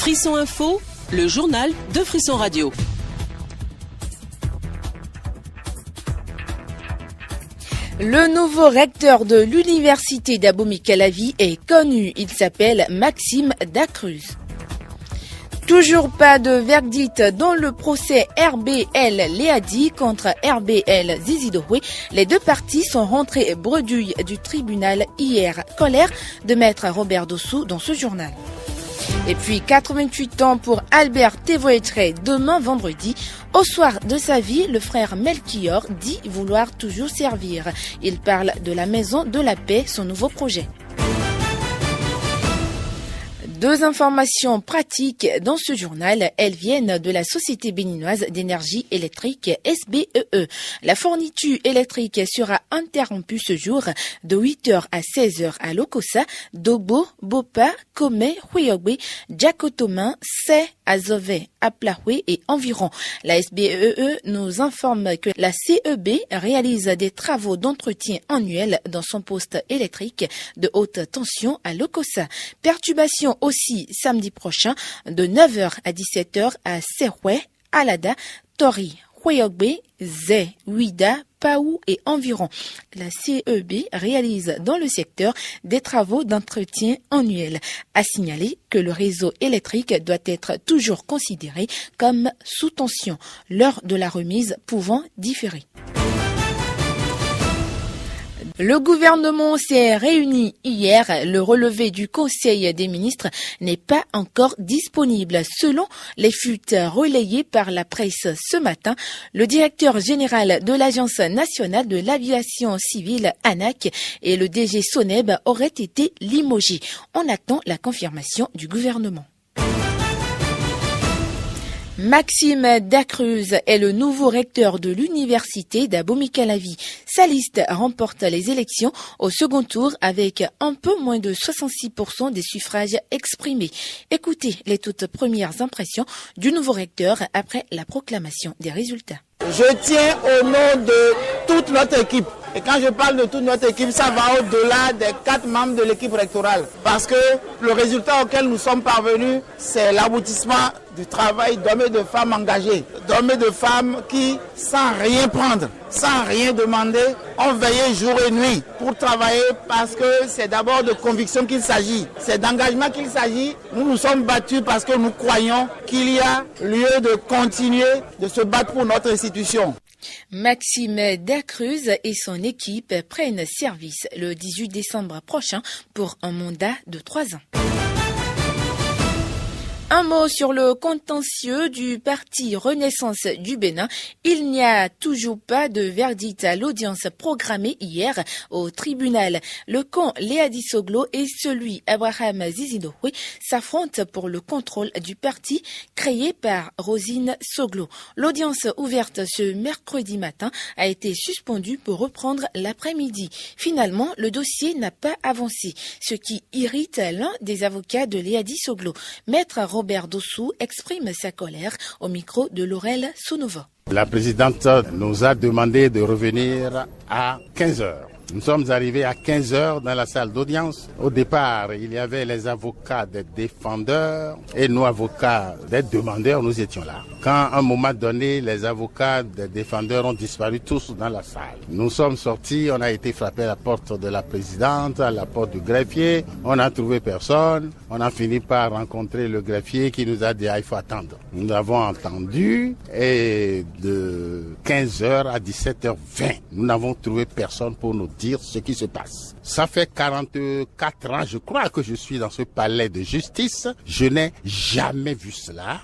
Frisson Info, le journal de Frisson Radio. Le nouveau recteur de l'université d'Abomey-Calavi est connu. Il s'appelle Maxime Dacruz. Toujours pas de verdict dans le procès RBL Léadi contre RBL Zizidoué. Les deux parties sont rentrées bredouilles du tribunal hier. Colère de maître Robert Dossou dans ce journal. Et puis 88 ans pour Albert Tevoetre demain vendredi. Au soir de sa vie, le frère Melchior dit vouloir toujours servir. Il parle de la Maison de la Paix, son nouveau projet. Deux informations pratiques dans ce journal. Elles viennent de la Société béninoise d'énergie électrique SBEE. La fourniture électrique sera interrompue ce jour de 8h à 16h à Lokossa, Dobo, Bopa, Kome, Huyogwe, Djakotomin, Sé, Azové, Aplahwe et environ. La SBEE nous informe que la CEB réalise des travaux d'entretien annuels dans son poste électrique de haute tension à Lokossa. Perturbation aussi samedi prochain de 9h à 17h à Serwe, Alada, Tori, Huyogbe, Zé, Ouida, Paou et environ. La CEB réalise dans le secteur des travaux d'entretien annuels. À signaler que le réseau électrique doit être toujours considéré comme sous tension, l'heure de la remise pouvant différer. Le gouvernement s'est réuni hier. Le relevé du Conseil des ministres n'est pas encore disponible. Selon les fuites relayées par la presse ce matin, le directeur général de l'Agence nationale de l'aviation civile, ANAC, et le DG Soneb auraient été limogés. On attend la confirmation du gouvernement. Maxime Dacruz est le nouveau recteur de l'université d'Abomey-Calavi. Sa liste remporte les élections au second tour avec un peu moins de 66% des suffrages exprimés. Écoutez les toutes premières impressions du nouveau recteur après la proclamation des résultats. Je tiens au nom de toute notre équipe. Et quand je parle de toute notre équipe, ça va au-delà des 4 membres de l'équipe rectorale. Parce que le résultat auquel nous sommes parvenus, c'est l'aboutissement du travail d'hommes et de femmes engagés. D'hommes et de femmes qui, sans rien prendre, sans rien demander, ont veillé jour et nuit pour travailler parce que c'est d'abord de conviction qu'il s'agit. C'est d'engagement qu'il s'agit. Nous nous sommes battus parce que nous croyons qu'il y a lieu de continuer de se battre pour notre institution. Maxime Dacruz et son équipe prennent service le 18 décembre prochain pour un mandat de 3 ans. Un mot sur le contentieux du parti Renaissance du Bénin. Il n'y a toujours pas de verdict à l'audience programmée hier au tribunal. Le camp Léadi Soglo et celui Abraham Zizidoué s'affrontent pour le contrôle du parti créé par Rosine Soglo. L'audience ouverte ce mercredi matin a été suspendue pour reprendre l'après-midi. Finalement, le dossier n'a pas avancé, ce qui irrite l'un des avocats de Léadi Soglo. Maître Robert Dossou exprime sa colère au micro de Laurel Sounova. La présidente nous a demandé de revenir à 15h. Nous sommes arrivés à 15h dans la salle d'audience. Au départ, il y avait les avocats des défendeurs et nous, avocats des demandeurs, nous étions là. Quand à un moment donné, les avocats des défendeurs ont disparu tous dans la salle. Nous sommes sortis, on a été frappé à la porte de la présidente, à la porte du greffier. On n'a trouvé personne. On a fini par rencontrer le greffier qui nous a dit il faut attendre. Nous avons entendu et de 15h à 17h20, nous n'avons trouvé personne pour nous dire ce qui se passe. Ça fait 44 ans, je crois, que je suis dans ce palais de justice. Je n'ai jamais vu cela.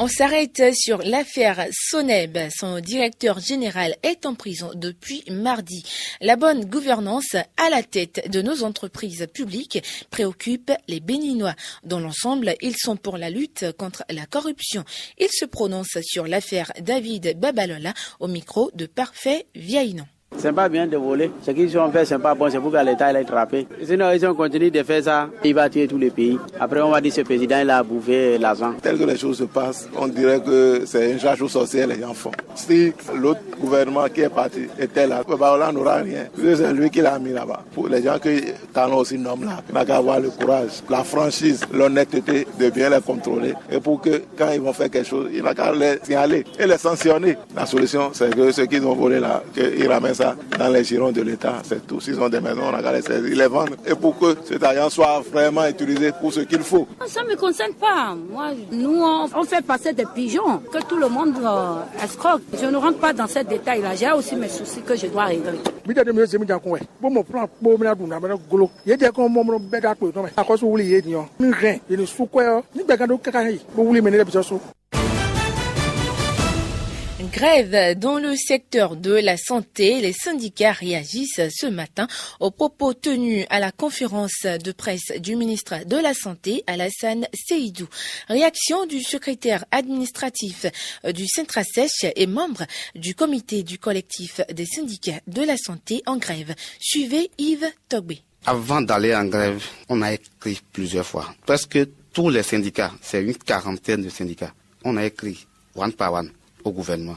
On s'arrête sur l'affaire Soneb. Son directeur général est en prison depuis mardi. La bonne gouvernance à la tête de nos entreprises publiques préoccupe les Béninois. Dans l'ensemble, ils sont pour la lutte contre la corruption. Ils se prononcent sur l'affaire David Babalola au micro de Parfait Viaïnon. C'est pas bien de voler. Ce qu'ils ont fait, c'est pas bon. C'est pour que l'État l'ait attrapé. Sinon, ils ont continué de faire ça. Il va tuer tous les pays. Après, on va dire que ce président, il a bouffé l'argent. Tel que les choses se passent, on dirait que c'est une chasse aux sorcières, les gens font. Si l'autre gouvernement qui est parti était là, on n'aura rien. C'est lui qui l'a mis là-bas. Pour les gens qui talent aussi nomme là, il n'a qu'à avoir le courage, la franchise, l'honnêteté de bien les contrôler. Et pour que quand ils vont faire quelque chose, il n'a qu'à les signaler et les sanctionner. La solution, c'est que ceux qui ont volé là, qu'ils ramènent ça dans les girons de l'État. C'est tout. S'ils ont des maisons, on n'a qu'à les saisir, les vendre. Et pour que cet argent soit vraiment utilisé pour ce qu'il faut. Ça ne me concerne pas. Moi, nous, on fait passer des pigeons, que tout le monde escroque. Je ne rentre pas dans ces détails-là. J'ai aussi mes soucis que je dois régler. Grève dans le secteur de la santé. Les syndicats réagissent ce matin aux propos tenus à la conférence de presse du ministre de la Santé, Alassane Seydou. Réaction du secrétaire administratif du Centrasèche et membre du comité du collectif des syndicats de la santé en grève. Suivez Yves Togbé. Avant d'aller en grève, on a écrit plusieurs fois. Presque tous les syndicats, c'est une quarantaine de syndicats, on a écrit one par one au gouvernement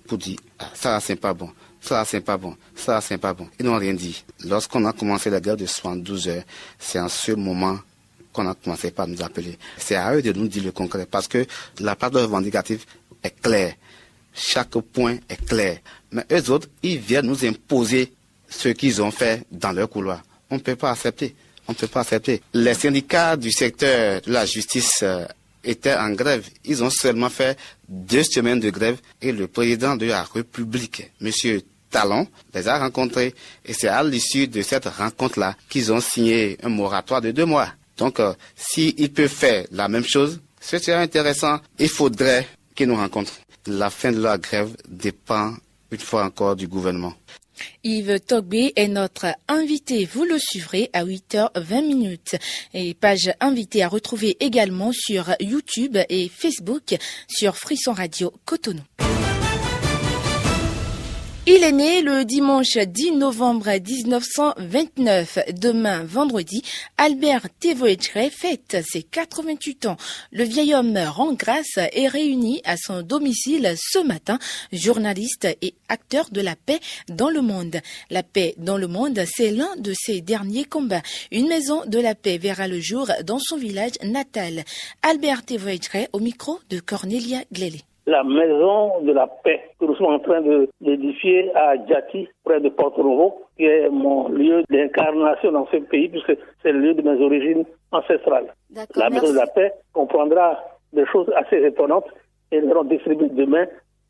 pour dire ça c'est pas bon, ça c'est pas bon, ça c'est pas bon. Ils n'ont rien dit. Lorsqu'on a commencé la grève de 72 heures, c'est en ce moment qu'on a commencé par nous appeler. C'est à eux de nous dire le concret parce que la part de revendicative est claire. Chaque point est clair. Mais eux autres, ils viennent nous imposer ce qu'ils ont fait dans leur couloir. On ne peut pas accepter. On ne peut pas accepter. Les syndicats du secteur de la justice étaient en grève. Ils ont seulement fait 2 semaines de grève et le président de la République, M. Talon, les a rencontrés et c'est à l'issue de cette rencontre-là qu'ils ont signé un moratoire de 2 mois. Donc, s'ils peuvent faire la même chose, ce serait intéressant. Il faudrait qu'ils nous rencontrent. La fin de la grève dépend une fois encore du gouvernement. Yves Togbé est notre invité. Vous le suivrez à 8h20. Et page invitée à retrouver également sur YouTube et Facebook sur Frisson Radio Cotonou. Il est né le dimanche 10 novembre 1929. Demain, vendredi, Albert Tevoetre fête ses 88 ans. Le vieil homme rend grâce et réuni à son domicile ce matin, journaliste et acteur de la paix dans le monde. La paix dans le monde, c'est l'un de ses derniers combats. Une maison de la paix verra le jour dans son village natal. Albert Tevoetre au micro de Cornelia Glélé. La maison de la paix que nous sommes en train d'édifier à Djati, près de Porto Novo, qui est mon lieu d'incarnation dans ce pays, puisque c'est le lieu de mes origines ancestrales. La maison de la paix comprendra des choses assez étonnantes et nous allons distribuer demain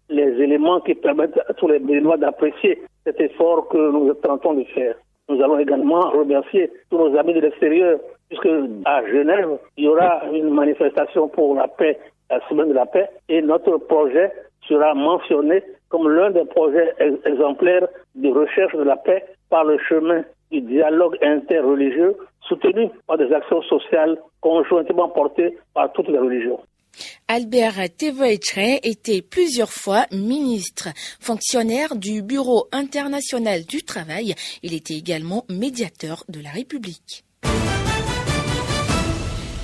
les éléments qui permettent à tous les Béninois d'apprécier cet effort que nous tentons de faire. Nous allons également remercier tous nos amis de l'extérieur, puisque à Genève, il y aura une manifestation pour la paix, la semaine de la paix, et notre projet sera mentionné comme l'un des projets exemplaires de recherche de la paix par le chemin du dialogue interreligieux soutenu par des actions sociales conjointement portées par toutes les religions. Albert Tevoetre était plusieurs fois ministre, fonctionnaire du Bureau international du travail. Il était également médiateur de la République.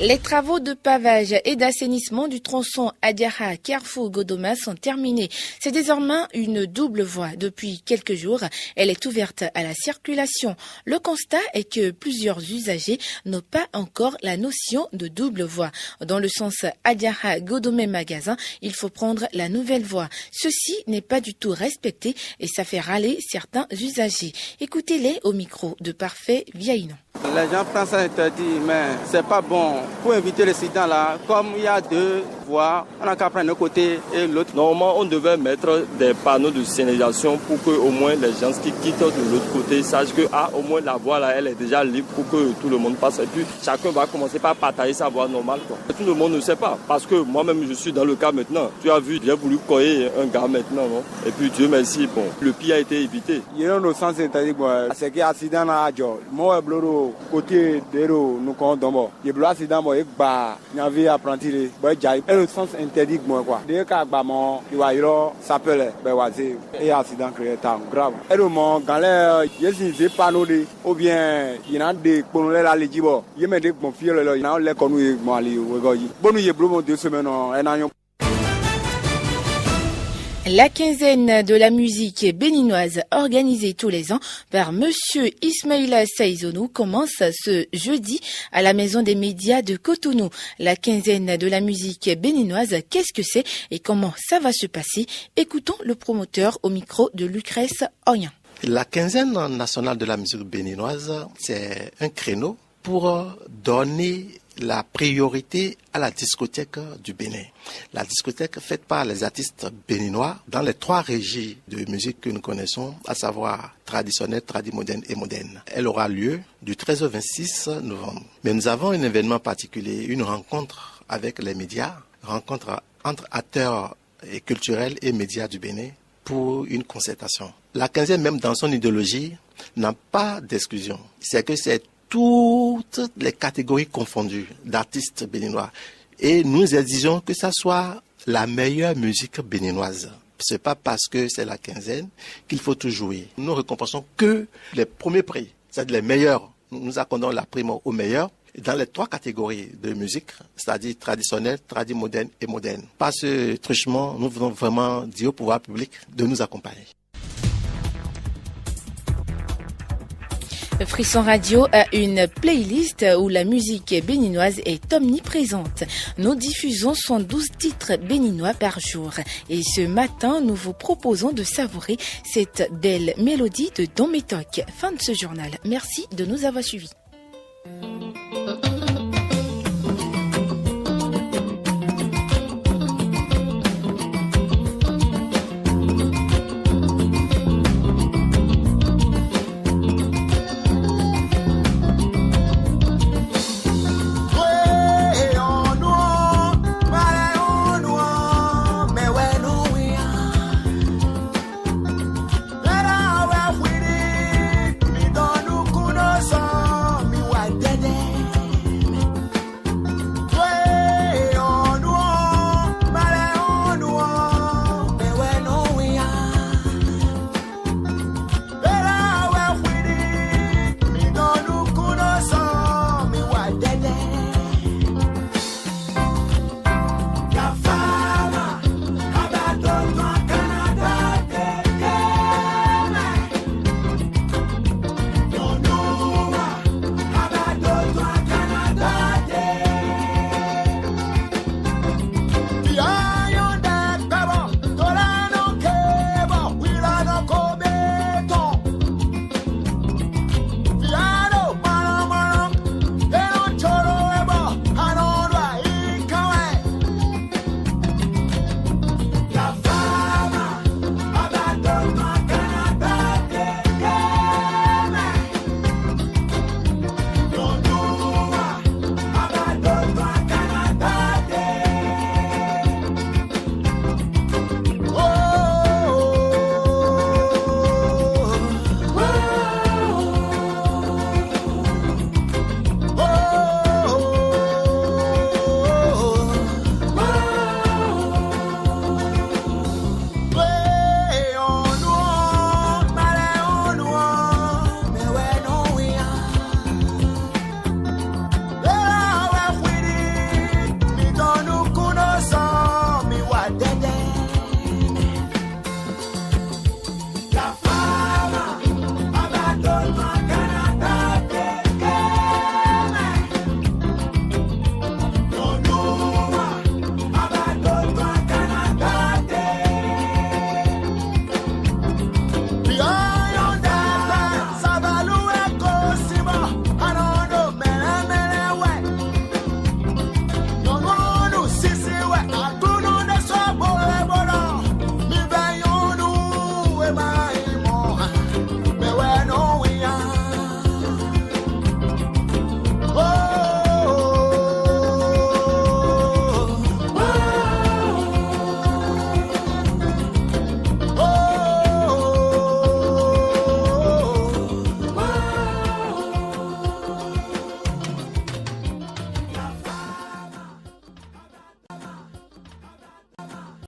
Les travaux de pavage et d'assainissement du tronçon Adiara-Carrefour-Godoma sont terminés. C'est désormais une double voie. Depuis quelques jours, elle est ouverte à la circulation. Le constat est que plusieurs usagers n'ont pas encore la notion de double voie. Dans le sens Adiara-Godoma-Magasin, il faut prendre la nouvelle voie. Ceci n'est pas du tout respecté et ça fait râler certains usagers. Écoutez-les au micro de Parfait Vieillon. Les gens prennent ça interdit, mais c'est pas bon. Pour éviter l'accident là, comme il y a 2 voies, on n'a qu'à prendre un côté et l'autre. Normalement, on devait mettre des panneaux de signalisation pour que au moins les gens qui quittent de l'autre côté sachent que au moins la voie là, elle est déjà libre pour que tout le monde passe. Et puis chacun va commencer par partager sa voie normale, quoi. Tout le monde ne sait pas, parce que moi-même je suis dans le cas maintenant. Tu as vu, j'ai voulu coller un gars maintenant, non? Et puis Dieu merci, bon, le pire a été évité. Il y a un sens interdit, c'est qu'il y a accident là, moi bloro. au côté de nous quand d'abord il blois c'est dans moi et bah il y avait apprenti les bah j'ai un sens interdit moi quoi dès que bah mon il va s'appelle bah vas-y et accident créé tant grave et le mon galère il pas nous ou bien il y a des pour la legibo il me dit mon fils là il a les connu moi ali bon il est bleu 2 semaines un an. La quinzaine de la musique béninoise organisée tous les ans par Monsieur Ismaïla Saïzonou commence ce jeudi à la Maison des médias de Cotonou. La quinzaine de la musique béninoise, qu'est-ce que c'est et comment ça va se passer? Écoutons le promoteur au micro de Lucrèce Orient. La quinzaine nationale de la musique béninoise, c'est un créneau pour donner la priorité à la discothèque du Bénin. La discothèque faite par les artistes béninois dans les 3 régies de musique que nous connaissons, à savoir traditionnelle, tradimoderne et moderne. Elle aura lieu du 13 au 26 novembre. Mais nous avons un événement particulier, une rencontre avec les médias, rencontre entre acteurs culturels et médias du Bénin pour une concertation. La 15e, même dans son idéologie, n'a pas d'exclusion. C'est que c'est toutes les catégories confondues d'artistes béninois. Et nous exigeons que ça soit la meilleure musique béninoise. Ce n'est pas parce que c'est la quinzaine qu'il faut tout jouer. Nous récompensons que les premiers prix, c'est-à-dire les meilleurs. Nous accordons la prime aux meilleurs dans les 3 catégories de musique, c'est-à-dire traditionnelle, tradimoderne et moderne. Par ce truchement, nous voulons vraiment dire au pouvoir public de nous accompagner. Frisson Radio a une playlist où la musique béninoise est omniprésente. Nous diffusons 112 titres béninois par jour. Et ce matin, nous vous proposons de savourer cette belle mélodie de Don Métoc. Fin de ce journal. Merci de nous avoir suivis.